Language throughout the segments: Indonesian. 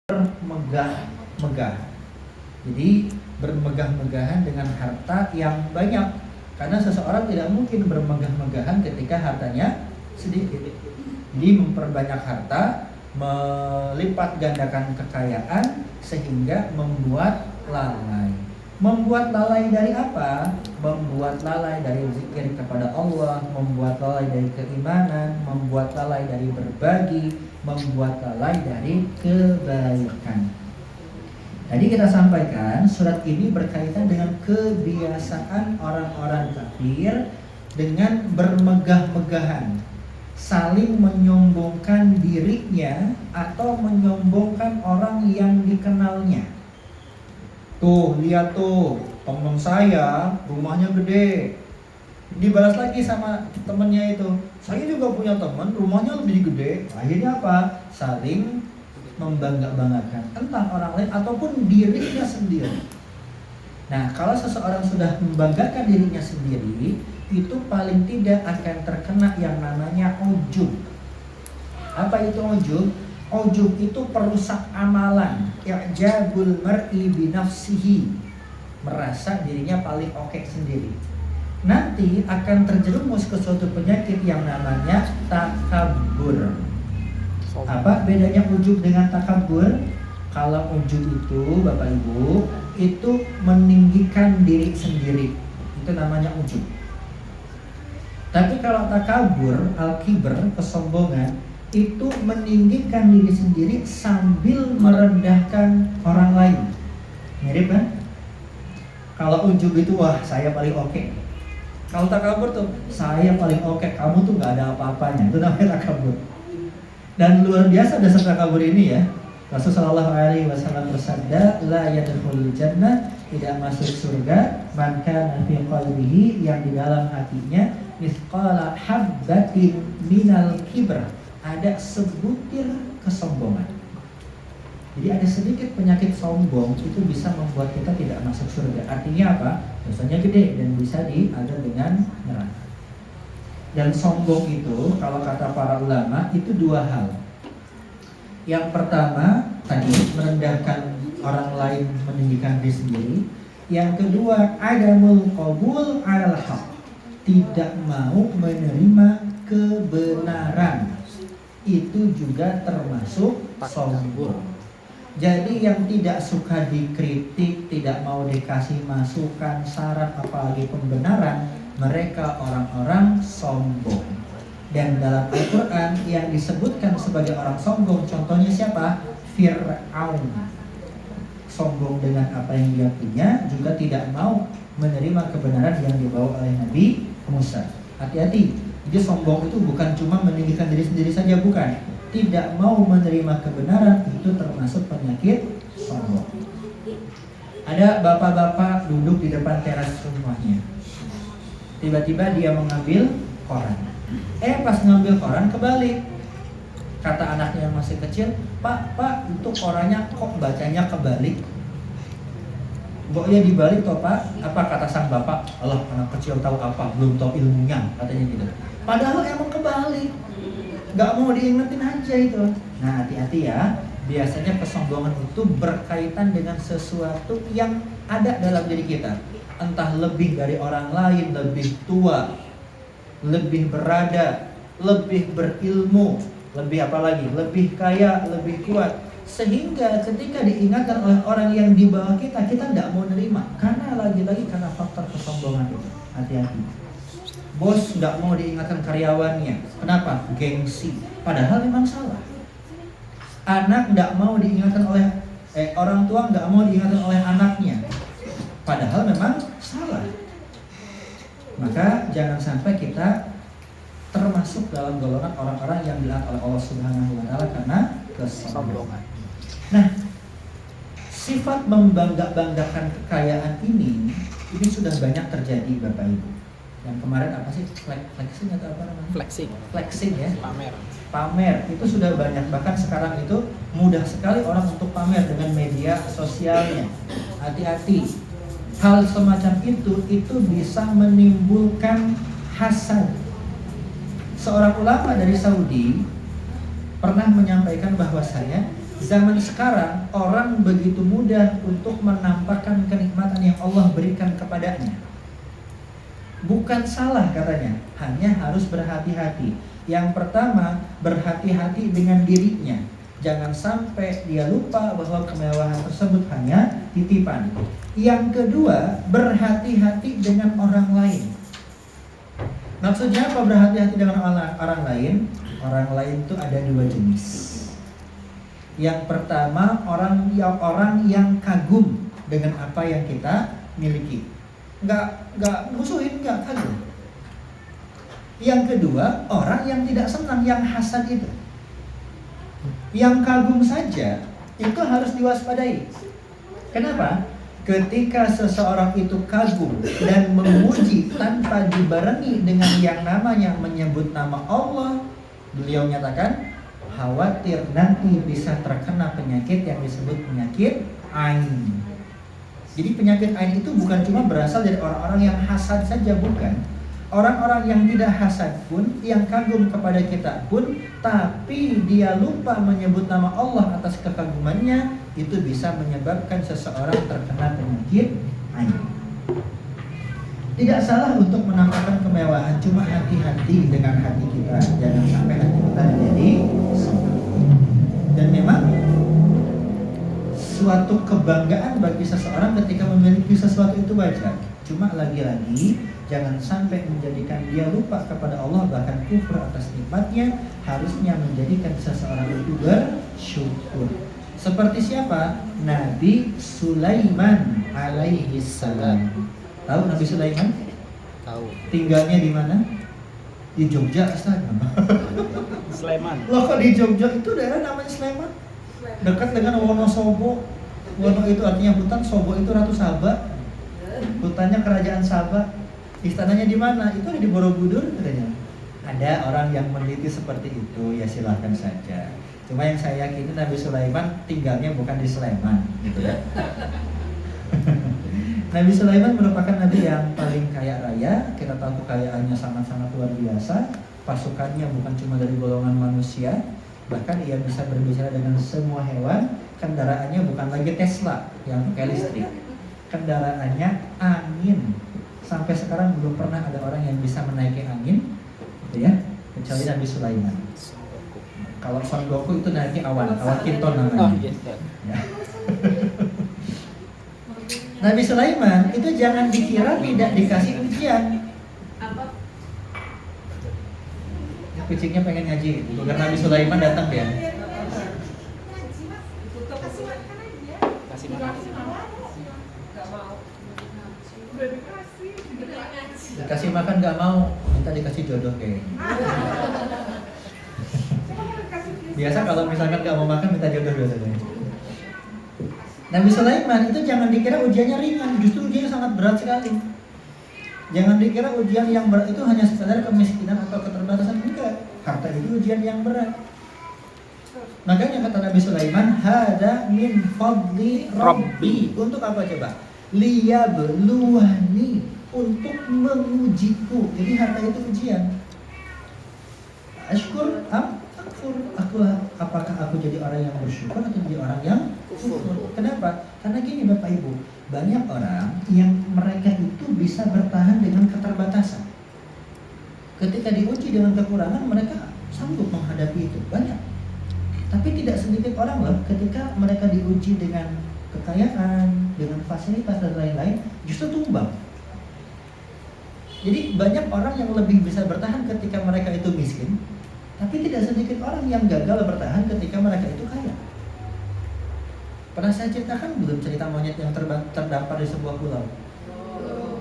bermegah-megah. Jadi bermegah-megahan dengan harta yang banyak, karena seseorang tidak mungkin bermegah-megahan ketika hartanya sedikit. Jadi memperbanyak harta, melipat gandakan kekayaan sehingga membuat lalai. Membuat lalai dari apa? Membuat lalai dari zikir kepada Allah, membuat lalai dari keimanan, membuat lalai dari berbagi, membuat lalai dari kebaikan. Tadi kita sampaikan surat ini berkaitan dengan kebiasaan orang-orang kafir dengan bermegah-megahan, saling menyombongkan dirinya atau menyombongkan orang yang dikenalnya. Tuh, lihat tuh, teman saya rumahnya gede. Dibalas lagi sama temennya itu, saya juga punya teman rumahnya lebih gede. Akhirnya apa? Saling membangga-banggakan tentang orang lain ataupun dirinya sendiri. Nah, kalau seseorang sudah membanggakan dirinya sendiri, itu paling tidak akan terkena yang namanya ujub. Apa itu ujub? Ujub itu perusak amalan. I'jabul mar'i binafsihi, merasa dirinya paling oke sendiri. Nanti akan terjerumus ke suatu penyakit yang namanya takabur. Apa bedanya ujub dengan takabur? Kalau ujub itu Bapak Ibu, itu meninggikan diri sendiri, itu namanya ujub. Tapi kalau takabur, al-kibr, kesombongan, itu meninggikan diri sendiri sambil merendahkan orang lain. Mirip kan? Kalau ujub itu, wah saya paling oke. Kalau takabur tuh, saya paling oke, kamu tuh gak ada apa-apanya. Itu namanya takabur. Dan luar biasa dasar takabur ini ya. Rasulullah SAW bersabda, la yadkhulul jannah, tidak masuk surga man kana fi qalbihi, yang di dalam hatinya mithqala habbatin minal kibr, ada sebutir kesombongan. Jadi ada sedikit penyakit sombong itu bisa membuat kita tidak masuk surga. Artinya apa? Dosanya gede dan bisa diadab dengan neraka. Dan sombong itu kalau kata para ulama itu dua hal. Yang pertama tadi merendahkan orang lain, meninggikan diri sendiri. Yang kedua adamul qabul alal haq, tidak mau menerima kebenaran. Itu juga termasuk sombong. Jadi yang tidak suka dikritik, tidak mau dikasih masukan, saran, apalagi pembenaran, mereka orang-orang sombong. Dan dalam Al-Quran yang disebutkan sebagai orang sombong, contohnya siapa? Fir'aun. Sombong dengan apa yang dia punya, juga tidak mau menerima kebenaran yang dibawa oleh Nabi Musa. Hati-hati, jadi sombong itu bukan cuma meninggikan diri sendiri saja, bukan. Tidak mau menerima kebenaran, itu termasuk penyakit sombong. Ada bapak-bapak duduk di depan teras rumahnya. Tiba-tiba dia mengambil koran. Pas ngambil koran kebalik. Kata anaknya yang masih kecil, Pak, itu korannya kok bacanya kebalik? Pokoknya dibalik toh Pak. Apa kata sang bapak? Allah, anak kecil tahu apa, belum tahu ilmunya, katanya gitu. Padahal emang kebalik. Gak mau diingetin aja itu. Nah, hati-hati ya. Biasanya kesombongan itu berkaitan dengan sesuatu yang ada dalam diri kita. Entah lebih dari orang lain, lebih tua, lebih berada, lebih berilmu, lebih apa lagi? Lebih kaya, lebih kuat. Sehingga ketika diingatkan oleh orang yang di bawah kita, kita tidak mau nerima. Karena lagi-lagi karena faktor kesombongan itu. Hati-hati. Bos nggak mau diingatkan karyawannya. Kenapa? Gengsi. Padahal memang salah. Anak nggak mau diingatkan oleh orang tua nggak mau diingatkan oleh anaknya. Padahal memang salah. Maka jangan sampai kita termasuk dalam golongan orang-orang yang dilaknat oleh Allah Subhanahu wa taala karena kesombongan. Nah, sifat membangga-banggakan kekayaan ini sudah banyak terjadi Bapak Ibu. Yang kemarin apa sih? Flexing atau apa namanya? Flexing ya. Pamer itu sudah banyak. Bahkan sekarang itu mudah sekali orang untuk pamer dengan media sosialnya. Hati-hati. Hal semacam itu bisa menimbulkan hasad. Seorang ulama dari Saudi pernah menyampaikan bahwasanya Zaman sekarang orang begitu mudah untuk menampakkan kenikmatan yang Allah berikan kepadanya. Bukan salah katanya, hanya harus berhati-hati. Yang pertama, berhati-hati dengan dirinya. Jangan sampai dia lupa bahwa kemewahan tersebut hanya titipan. Yang kedua, berhati-hati dengan orang lain. Maksudnya apa berhati-hati dengan orang lain? Orang lain itu ada dua jenis. Yang pertama, orang yang kagum dengan apa yang kita miliki. Enggak musuhin, enggak kagum. Yang kedua, orang yang tidak senang, yang hasad itu. Yang kagum saja itu harus diwaspadai. Kenapa? Ketika seseorang itu kagum dan memuji tanpa dibarengi dengan yang namanya menyebut nama Allah, beliau nyatakan khawatir nanti bisa terkena penyakit yang disebut penyakit ain. Jadi penyakit ain itu bukan cuma berasal dari orang-orang yang hasad saja, bukan. Orang-orang yang tidak hasad pun, yang kagum kepada kita pun, tapi dia lupa menyebut nama Allah atas kekagumannya, itu bisa menyebabkan seseorang terkena penyakit ain. Tidak salah untuk menampakkan kemewahan, cuma hati-hati dengan hati kita. Jangan sampai hati kita menjadi sombong. Dan memang suatu kebanggaan bagi seseorang ketika memiliki sesuatu itu wajar. Cuma lagi-lagi jangan sampai menjadikan dia lupa kepada Allah, bahkan kufur atas nikmatnya. Harusnya menjadikan seseorang itu bersyukur. Seperti siapa? Nabi Sulaiman alaihi salam. Tahu Nabi Sulaiman? Tahu. Tinggalnya di mana? Di Jogja, Ustaz. Sleman. Loh, kok di Jogja itu daerah namanya Sleman? Dekat dengan Wonosobo. Wono itu artinya hutan, Sobo itu Ratu Saba. Hutannya kerajaan Saba. Istananya di mana? Itu ada di Borobudur katanya. Ada orang yang meneliti seperti itu, ya silahkan saja. Cuma yang saya yakini Nabi Sulaiman tinggalnya bukan di Sleman, gitu ya. Nabi Sulaiman merupakan nabi yang paling kaya raya. Kita tahu kekayaannya sangat-sangat luar biasa. Pasukannya bukan cuma dari golongan manusia, bahkan ia bisa berbicara dengan semua hewan. Kendaraannya bukan lagi Tesla yang pakai listrik. Kendaraannya angin. Sampai sekarang belum pernah ada orang yang bisa menaiki angin, gitu ya, kecuali Nabi Sulaiman. Kalau Son Goku itu naiki awan kinton namanya. Ya. Nabi Sulaiman itu jangan dikira tidak dikasih ujian. Kucingnya pengen ngaji, bukan Nabi Sulaiman datang dia. Dikasih makan gak mau, minta dikasih jodoh kayaknya. Biasa kalau misalkan gak mau makan minta jodoh biasanya. Nabi Sulaiman itu jangan dikira ujiannya ringan, justru ujiannya sangat berat sekali. Jangan dikira ujian yang berat itu hanya sekadar kemiskinan atau keterbatasan, enggak. Harta itu ujian yang berat. Makanya kata Nabi Sulaiman, hada min fadli rabbi. Untuk apa coba? Liyabluwani, untuk mengujiku. Jadi harta itu ujian. Ashkur akfur. Apakah aku jadi orang yang bersyukur atau jadi orang yang kufur? Kenapa? Karena gini Bapak Ibu, banyak orang yang mereka itu bisa bertahan dengan keterbatasan. Ketika diuji dengan kekurangan, mereka sanggup menghadapi itu. Banyak. Tapi tidak sedikit orang loh, ketika mereka diuji dengan kekayaan, dengan fasilitas dan lain-lain, justru tumbang. Jadi banyak orang yang lebih bisa bertahan ketika mereka itu miskin, tapi tidak sedikit orang yang gagal bertahan ketika mereka itu kaya. Pernah saya ceritakan belum cerita monyet yang terdampar di sebuah pulau?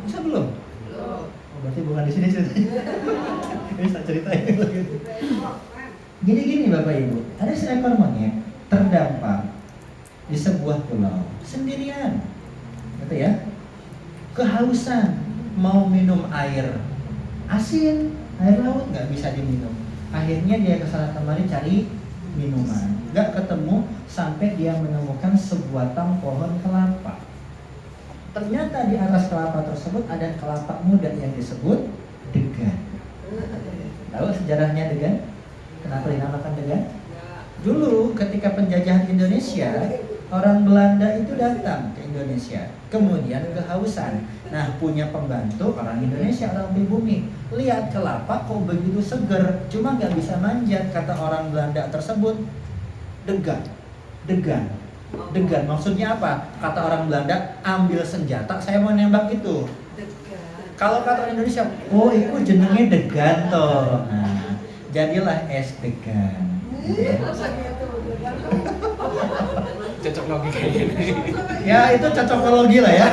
Bisa belum? Oh, berarti bukan di sini ceritanya. Ini saya ceritain lagi. Gini Bapak Ibu, ada seekor monyet terdampar di sebuah pulau sendirian, gitu ya. Kehausan, mau minum air asin, air laut nggak bisa diminum. Akhirnya dia kesana kemari cari minuman, nggak ketemu sampai dia menemukan sebatang pohon kelapa. Ternyata di atas kelapa tersebut ada kelapa muda yang disebut degan. Tahu sejarahnya degan? Kenapa dinamakan degan? Dulu ketika penjajahan Indonesia, orang Belanda itu datang ke Indonesia, kemudian kehausan. Nah, punya pembantu orang Indonesia, orang pribumi. Lihat kelapa kok begitu seger, cuma nggak bisa manjat, kata orang Belanda tersebut. Degan, degan, degan. Maksudnya apa? Kata orang Belanda, ambil senjata, saya mau nembak itu. Kalau kata orang Indonesia, oh itu jenenge degan toh. Nah, jadilah es degan. Cocok logi kayak gini. Ya itu cocokologi lah ya.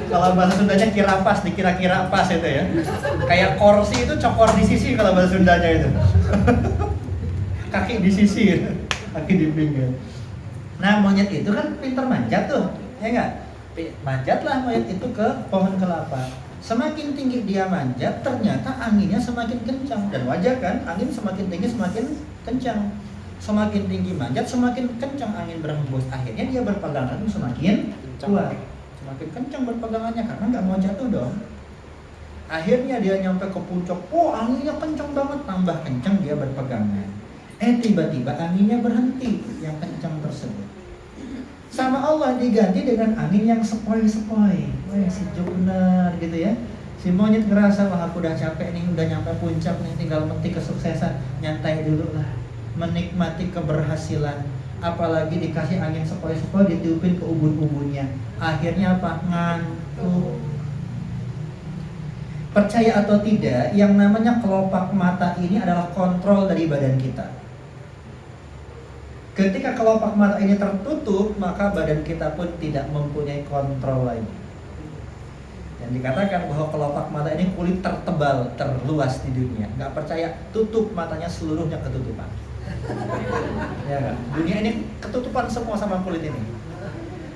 Kalau bahasa Sundanya kira pas, dikira-kira pas itu ya. Kayak korsi itu cokor di sisi kalau bahasa Sundanya itu. Kaki di sisi, kaki di pinggir. Nah monyet itu kan pintar manjat tuh, ya enggak? Manjatlah monyet itu ke pohon kelapa. Semakin tinggi dia manjat, ternyata anginnya semakin kencang. Dan wajar kan, angin semakin tinggi semakin kencang. Semakin tinggi manjat, semakin kencang angin berhembus. Akhirnya dia berpegangan semakin kuat. Semakin kencang berpegangannya karena nggak mau jatuh dong. Akhirnya dia nyampe ke puncak. Oh anginnya kencang banget, tambah kencang dia berpegangan. Tiba-tiba anginnya berhenti yang kencang tersebut. Sama Allah diganti dengan angin yang sepoi-sepoi. Wah sejuk benar gitu ya. Si monyet ngerasa, wah aku udah capek nih, udah nyampe puncak nih, tinggal metik kesuksesan. Nyantai dulu lah, menikmati keberhasilan. Apalagi dikasih angin sepoi-sepoi, ditiupin ke ubun-ubunnya. Akhirnya apa? Ngantuk. Percaya atau tidak, yang namanya kelopak mata ini adalah kontrol dari badan kita. Ketika kelopak mata ini tertutup, maka badan kita pun tidak mempunyai kontrol lagi. Dan dikatakan bahwa kelopak mata ini kulit tertebal, terluas di dunia. Gak percaya, tutup matanya seluruhnya ketutupan. Ya kan? Dunia ini ketutupan semua sama kulit ini.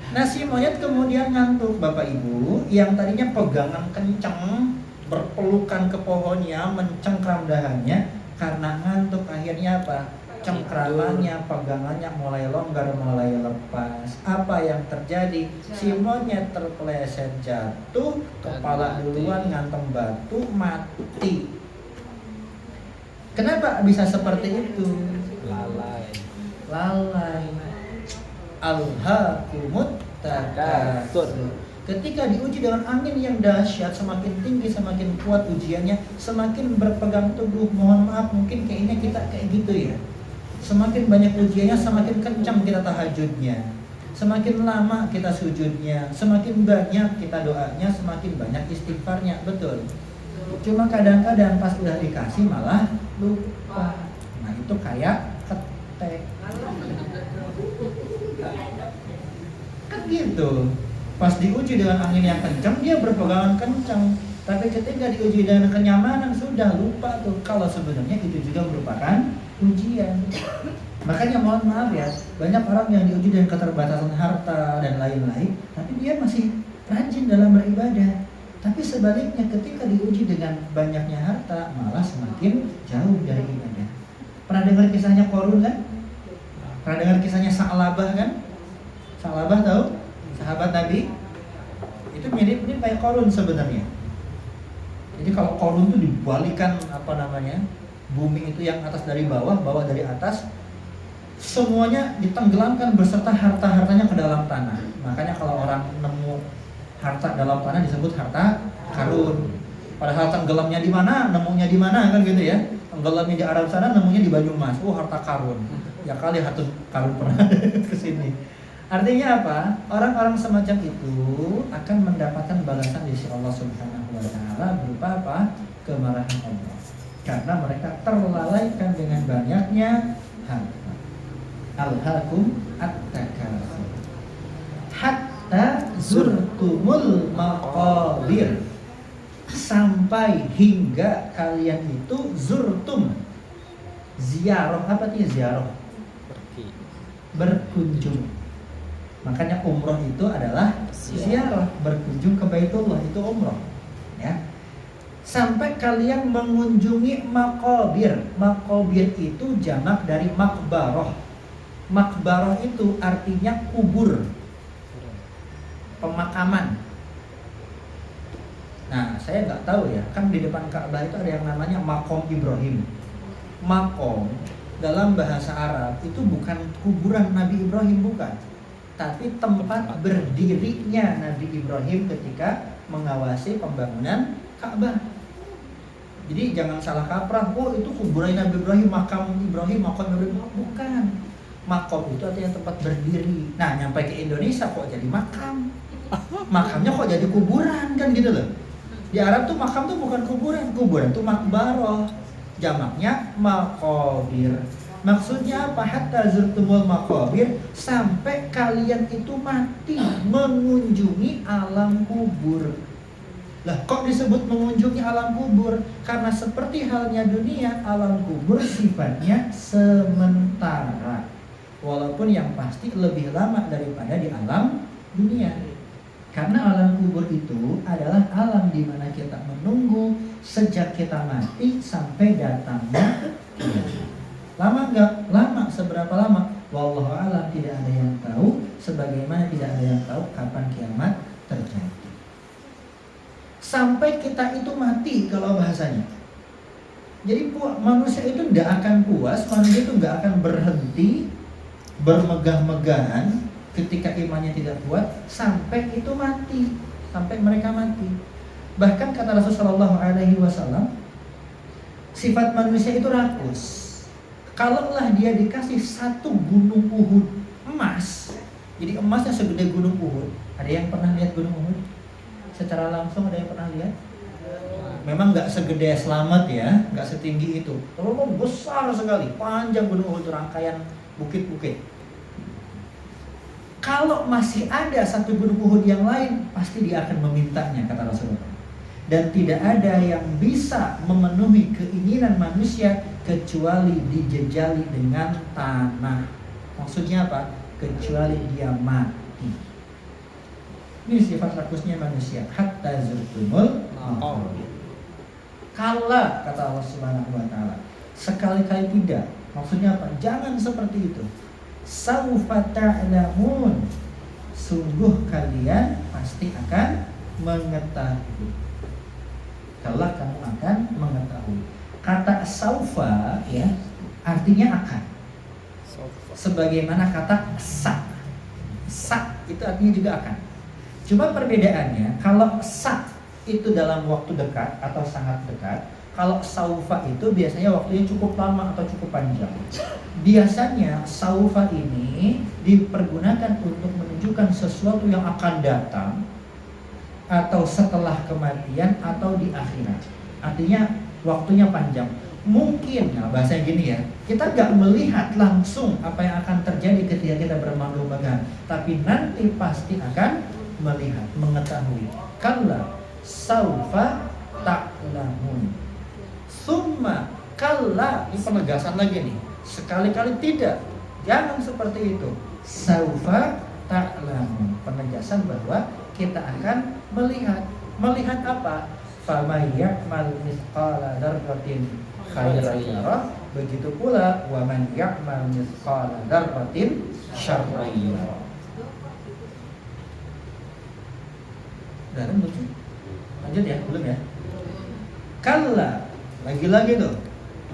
Nah si monyet kemudian ngantuk, Bapak Ibu, yang tadinya pegangan kenceng, berpelukan ke pohonnya, mencengkram dahannya, karena ngantuk akhirnya apa? Cengkramannya, pegangannya mulai longgar, mulai lepas. Apa yang terjadi? Si monyet terpeleset jatuh, kepala duluan ngantem batu, mati. Kenapa bisa seperti itu? Lalai. Alhaakumut takatsur. Ketika diuji dengan angin yang dahsyat, semakin tinggi, semakin kuat ujiannya, semakin berpegang teguh. Mohon maaf, mungkin kayaknya kita kayak gitu ya. Semakin banyak ujiannya, semakin kencang kita tahajudnya. Semakin lama kita sujudnya, semakin banyak kita doanya, semakin banyak istighfarnya. Betul. Cuma kadang-kadang pas udah dikasih malah lupa. Nah itu kayak ketek. Kan gitu. Pas diuji dengan angin yang kencang, dia berpegangan kencang. Tapi ketika diuji dengan kenyamanan, sudah lupa tuh. Kalau sebenarnya itu juga merupakan ujian. Makanya mohon maaf ya, banyak orang yang diuji dengan keterbatasan harta dan lain-lain, tapi dia masih rajin dalam beribadah. Tapi sebaliknya ketika diuji dengan banyaknya harta, malah semakin jauh dari ibadah. Pernah dengar kisahnya Qarun kan? Pernah dengar kisahnya Sa'labah kan? Sa'labah tahu? Sahabat Nabi. Itu mirip-mirip kayak Qarun sebenarnya. Jadi kalau Qarun itu dibalikan bumi itu yang atas dari bawah, bawah dari atas, semuanya ditenggelamkan beserta harta-hartanya ke dalam tanah. Makanya kalau orang nemu harta dalam tanah disebut harta karun. Padahal tenggelamnya di mana, nemunya di mana kan gitu ya. Tenggelamnya di Arab sana, nemunya di Banyumas. Oh harta karun. Ya kali harta karun pernah ke sini. Artinya apa? Orang-orang semacam itu akan mendapatkan balasan di sisi Allah Subhanahu wa taala berupa apa? Kemarahan Allah. Karena mereka terlalaikan dengan banyaknya harta. Alhaakum at-takatsur. Hatta zurtumul maqabir. Sampai hingga kalian itu zurtum. Ziarah, apa artinya ziarah? Berkunjung. Makanya umroh itu adalah ziarah, berkunjung ke Baitullah, itu umroh. Ya. Sampai kalian mengunjungi maqabir. Maqabir itu jamak dari makbaroh. Makbaroh itu artinya kubur, pemakaman. Nah, saya nggak tahu ya, kan di depan Ka'bah itu ada yang namanya Maqam Ibrahim. Makom dalam bahasa Arab itu bukan kuburan Nabi Ibrahim, bukan, tapi tempat berdirinya Nabi Ibrahim ketika mengawasi pembangunan Ka'bah. Jadi jangan salah kaprah, oh itu kuburan Nabi Ibrahim, makam Ibrahim, makam Ibrahim. Bukan. Makom itu artinya tempat berdiri. Nah, nyampe ke Indonesia kok jadi makam. Makamnya kok jadi kuburan, kan gitu loh. Di Arab tuh makam tuh bukan kuburan, kuburan tuh makbaroh. Jamaknya makobir. Maksudnya apa? Hatta zurtumul makobir, sampai kalian itu mati mengunjungi alam kubur. Lah kok disebut mengunjungi alam kubur? Karena seperti halnya dunia, alam kubur sifatnya sementara. Walaupun yang pasti lebih lama daripada di alam dunia. Karena alam kubur itu adalah alam di mana kita menunggu sejak kita mati sampai datangnya kiamat. Lama enggak? Lama. Seberapa lama? Wallahu a'lam, tidak ada yang tahu. Sebagaimana tidak ada yang tahu kapan kiamat terjadi. Sampai kita itu mati kalau bahasanya. Jadi manusia itu tidak akan puas, manusia itu tidak akan berhenti bermegah-megahan ketika imannya tidak kuat sampai itu mati, sampai mereka mati. Bahkan kata Rasulullah SAW, sifat manusia itu rakus. Kalaulah dia dikasih satu gunung Uhud emas, jadi emasnya segede gunung Uhud. Ada yang pernah lihat gunung Uhud? Secara langsung ada yang pernah lihat? Memang nggak segede Slamet ya, nggak setinggi itu. Tapi besar sekali, panjang gunung Uhud, rangkaian bukit-bukit. Kalau masih ada satu gunung Uhud yang lain, pasti dia akan memintanya, kata Rasulullah. Dan tidak ada yang bisa memenuhi keinginan manusia kecuali dijejali dengan tanah. Maksudnya apa? Kecuali dia mati. Ini sifat rakusnya manusia. Hatta zurtumul maqabir. Kala, kata Allah Subhanahu wa taala, sekali-kali tidak. Maksudnya apa? Jangan seperti itu. Saufa ta'lamun, sungguh kalian pasti akan mengetahui. Kala kamu akan mengetahui. Kata saufa ya artinya akan. Sebagaimana kata sa. Sa itu artinya juga akan. Cuma perbedaannya, kalau sa itu dalam waktu dekat atau sangat dekat, kalau saufa itu biasanya waktunya cukup lama atau cukup panjang. Biasanya saufa ini dipergunakan untuk menunjukkan sesuatu yang akan datang, atau setelah kematian, atau di akhirat. Artinya waktunya panjang. Mungkin, nah bahasanya gini ya, kita gak melihat langsung apa yang akan terjadi ketika kita bermegah-megah, tapi nanti pasti akan melihat, mengetahui. Kalla saufa ta'lamun. Summa kalla, ini penegasan lagi nih. Sekali-kali tidak, jangan seperti itu. Saufa ta'lamun, penegasan bahwa kita akan melihat. Melihat apa? Faman ya'mal mithqala dzarratin khairan yarah, begitu pula wa man ya'mal mithqala dzarratin syarran yarah. Udah kan lucu? Lanjut ya, belum ya? Kalla, lagi-lagi tuh.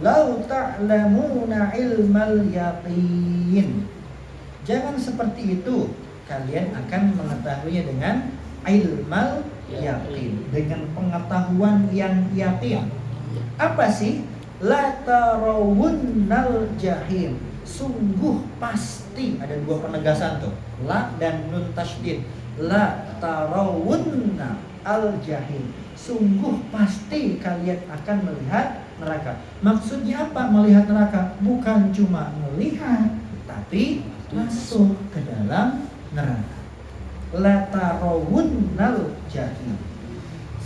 Lau ta'lamuna ilmal yaqin. Jangan seperti itu. Kalian akan mengetahuinya dengan ilmal yaqin, dengan pengetahuan yang yakin. Apa sih? La tarawunnal jahim. Sungguh pasti, ada dua penegasan tuh. La dan nun tasydid. La tarawunna al jahim. Sungguh pasti kalian akan melihat neraka. Maksudnya apa melihat neraka? Bukan cuma melihat, tapi masuk ke dalam neraka. La tarawunnal jahim.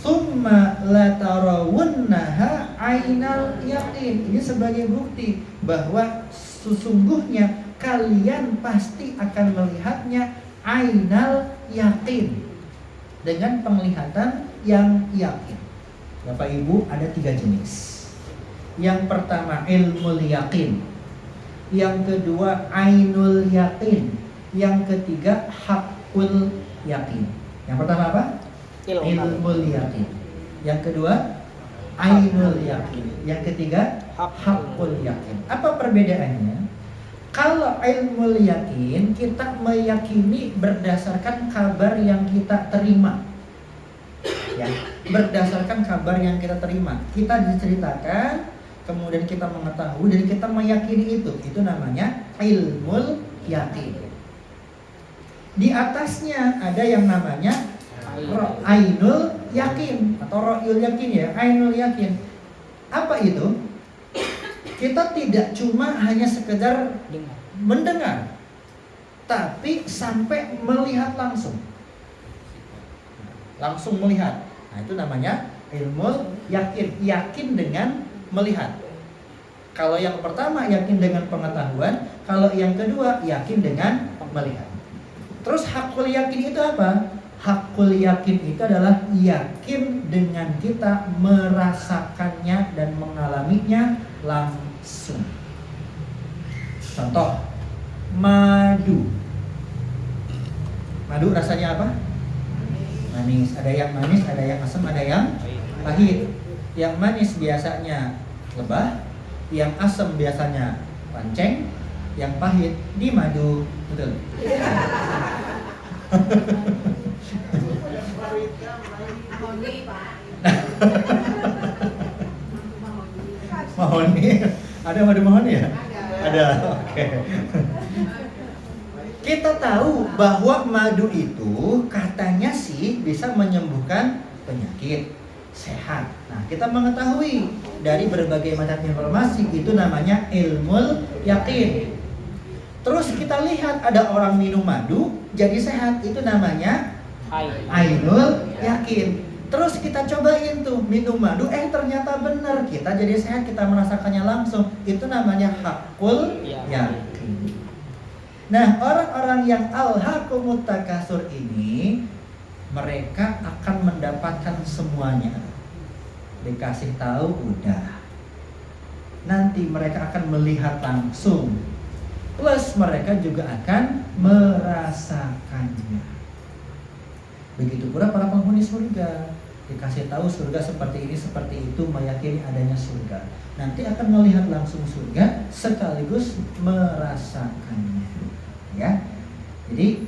Summa la tarawunnaha ainal yaqin. Ini sebagai bukti bahwa sesungguhnya kalian pasti akan melihatnya ainal yaqin, dengan penglihatan yang yakin. Bapak Ibu, ada 3 jenis. Yang pertama ilmul yaqin, yang kedua ainul yaqin, yang ketiga haqqul yaqin. Yang pertama apa? Ilmul yaqin. Yang kedua ainul yakin. Yang ketiga hakul yakin. Apa perbedaannya? Kalau ilmu yakin, kita meyakini berdasarkan kabar yang kita terima. Ya, berdasarkan kabar yang kita terima. Kita diceritakan, kemudian kita mengetahui dan kita meyakini itu. Itu namanya ilmu yakin. Di atasnya ada yang namanya ainul yakin atau ro'yul yakin ya, ainul yakin. Apa itu? Kita tidak cuma hanya sekedar mendengar, tapi sampai melihat langsung melihat. Nah, itu namanya ilmu yakin, yakin dengan melihat. Kalau yang pertama yakin dengan pengetahuan, kalau yang kedua yakin dengan melihat. Terus hakul yakin itu apa? Hakul yakin itu adalah yakin dengan kita merasakannya dan mengalaminya langsung. Contoh, madu. Madu rasanya apa? Manis. Ada yang manis, ada yang asam, ada yang pahit. Yang manis biasanya lebah, yang asam biasanya panceng, yang pahit di madu. Betul. Mahoni. Ada madu mahoni ya? Ada. Oke. Kita tahu bahwa madu itu katanya sih bisa menyembuhkan penyakit, sehat. Nah, kita mengetahui dari berbagai macam informasi, itu namanya ilmu yakin. Terus kita lihat ada orang minum madu jadi sehat, itu namanya ainul yakin. Terus kita cobain tuh minum madu, ternyata benar, kita jadi sehat, kita merasakannya langsung, itu namanya hakul yakin. Nah, orang-orang yang alhaqumut takasur ini, mereka akan mendapatkan semuanya. Dikasih tahu udah. Nanti mereka akan melihat langsung. Plus mereka juga akan merasakannya. Begitu pula para penghuni surga. Dikasih tahu surga seperti ini, seperti itu, meyakini adanya surga. Nanti akan melihat langsung surga sekaligus merasakannya. Ya, jadi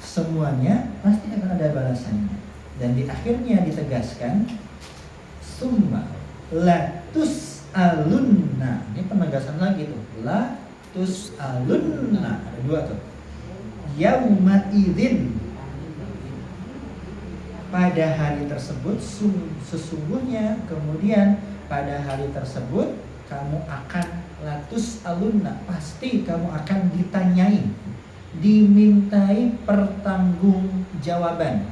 semuanya pasti akan ada balasannya. Dan di akhirnya ditegaskan summa latus alunna. Ini penegasan lagi tuh, latus alunna. Ada dua tuh. Yauma idzin, pada hari tersebut sesungguhnya, kemudian pada hari tersebut kamu akan latus alunna, pasti kamu akan ditanyai, dimintai pertanggungjawaban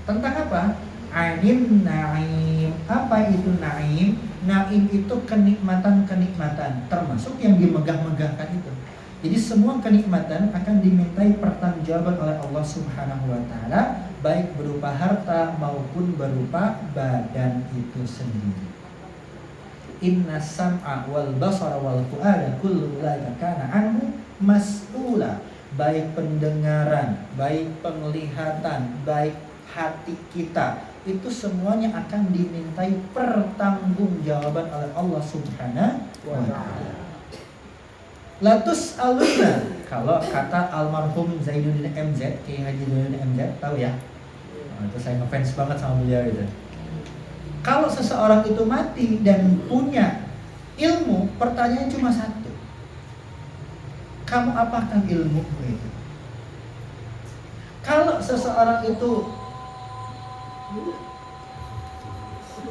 tentang apa? Anin naim. Apa itu naim? Naim itu kenikmatan-kenikmatan, termasuk yang dimegah-megahkan itu. Jadi semua kenikmatan akan dimintai pertanggungjawaban oleh Allah Subhanahu wa taala, baik berupa harta maupun berupa badan itu sendiri. Inna sam'a wal basara wal fu'ada kullu ulaika kana anhu mas'ula. Baik pendengaran, baik penglihatan, baik hati kita, itu semuanya akan dimintai pertanggungjawaban oleh Allah Subhanahu wa taala. Latus aluna, kalau kata almarhum Zainuddin MZ, Kiai Haji Zainuddin MZ, tahu ya? Itu saya ngefans banget sama beliau itu. Kalau seseorang itu mati dan punya ilmu, pertanyaannya cuma satu. Kamu apakan ilmumu itu? Kalau seseorang itu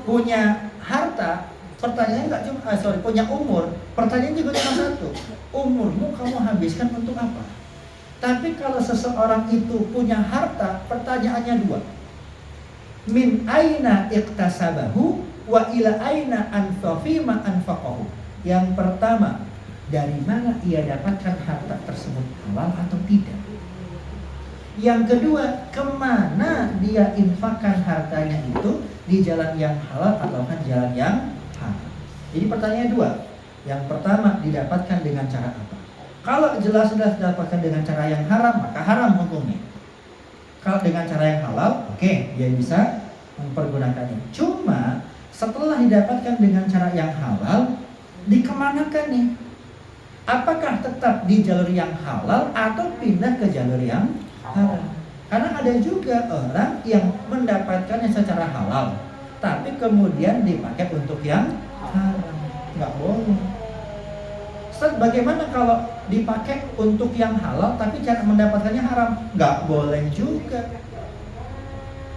punya harta, pertanyaannya nggak cuma, punya umur, pertanyaannya juga cuma satu. Umurmu kamu habiskan untuk apa? Tapi kalau seseorang itu punya harta, pertanyaannya dua. Min aina iktasabahu wa ila aina anfaqima anfaqahu. Yang pertama, dari mana ia dapatkan harta tersebut, halal atau tidak? Yang kedua, kemana dia infakkan hartanya itu, di jalan yang halal atau jalan yang haram? Jadi pertanyaan dua. Yang pertama, didapatkan dengan cara apa? Kalau jelas-jelas didapatkan dengan cara yang haram, maka haram hukumnya. Kalau dengan cara yang halal, oke, dia bisa mempergunakannya. Cuma Setelah didapatkan dengan cara yang halal, dikemanakan nih? Apakah tetap di jalur yang halal atau pindah ke jalur yang haram? Karena ada juga orang yang mendapatkannya secara halal, tapi kemudian dipakai untuk yang haram. Nggak boleh. Ustaz, bagaimana kalau dipakai untuk yang halal tapi cara mendapatkannya haram? Nggak boleh juga.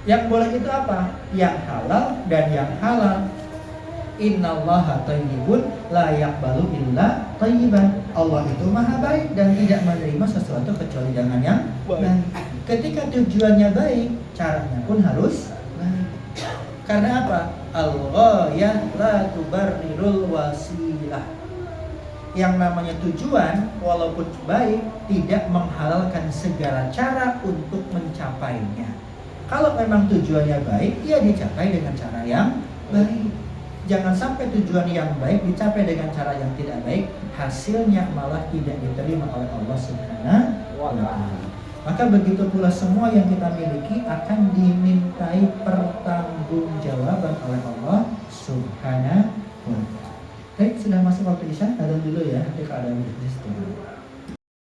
Yang boleh itu apa? Yang halal dan yang halal. Innallaha thayyibun la yaqbalu illa thayyiban. Allah itu maha baik dan tidak menerima sesuatu kecuali dengan yang baik. Ketika tujuannya baik, caranya pun harus baik. Karena apa? Al-ghayah la tubarrirul wasilah. Yang namanya tujuan walaupun baik tidak menghalalkan segala cara untuk mencapainya. Kalau memang tujuannya baik, ya dicapai dengan cara yang baik. Jangan sampai tujuan yang baik dicapai dengan cara yang tidak baik, hasilnya malah tidak diterima oleh Allah Subhanahu wa Ta'ala. Maka begitu pula semua yang kita miliki akan dimintai pertanggungjawaban oleh Allah Subhanahu wa Ta'ala. Baik, sudah masuk waktu Isya, ada dulu ya, nanti kalau ada di situ.